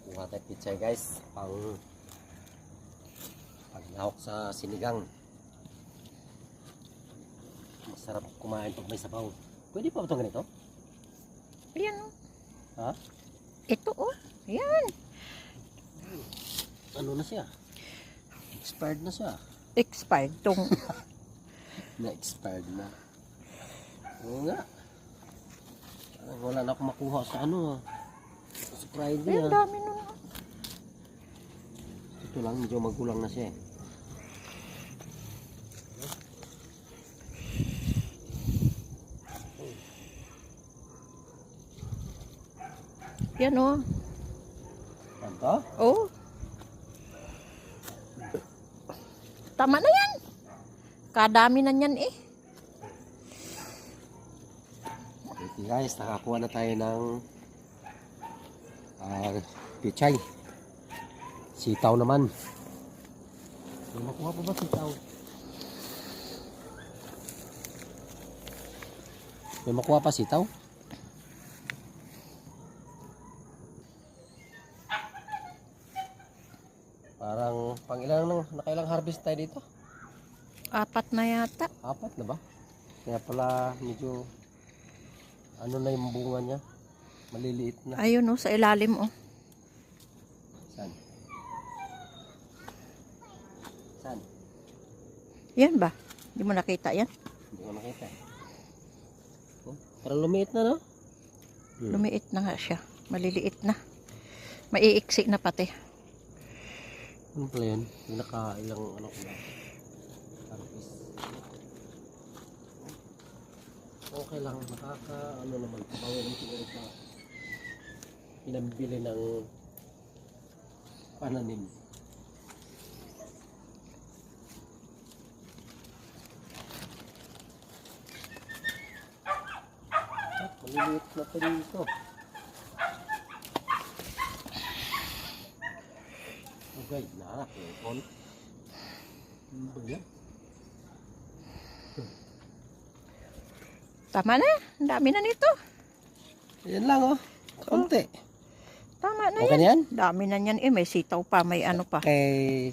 Kuha tayo pizza guys, pang paglahok sa sinigang. Masarap kumain pag may sabaw. Pwede pa ba itong ganito? Ayan o. Ha? Ito o. Ayan. Ano na siya? Expired na siya. Expired tong. Na-expired na. Oo nga. Wala na akong makuha sa ano. Sa Friday Ayan, dami nun. Ito lang, medyo magulang na siya eh. Yan o. Tanto? Oh. Tama na yan. Kadami na yan eh. Okay guys, nakakuha na tayo ng pichay. Sitaw naman. May makuha pa ba sitaw? May makuha pa sitaw? Parang pang ilang nakailang harvest tayo dito? 4 na yata. 4 na ba? Kaya pala medyo ano na yung bunga niya. Maliliit na. Ayun o, sa ilalim o. Saan? Saan? Yan ba? Hindi mo nakita yan? Hindi ko nakita. Oh, parang lumiit na, no? Lumiit na nga siya. Maliliit na. Maiiksi na pati. Ano pala yun? Yung naka-ilang ano ko na. Harvest. Okay lang. Ano naman. Kapawin ng siguro sa pinabili ng pananim. Maliliit na pa dito. Okay, nanak on. Ano ba yan? Tama na. Ang dami na nito. Yan lang oh. Konti. Tama na Okay yan. yan? Dami na yan eh. May sitaw pa. May ano pa. Okay.